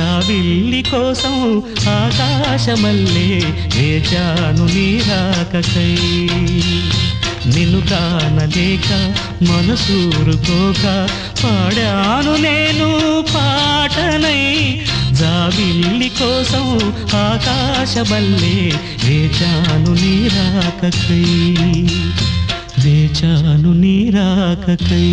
జాబిల్లి కోసం ఆకాశమల్లే వేచాను నీ రాకకై నిన్ను కానలేక మనసూరుకోక పాడాను నేను పాటనై జాబిల్లి కోసం ఆకాశమల్లే వేచాను నీ రాకకై వేచాను నీ రాకకై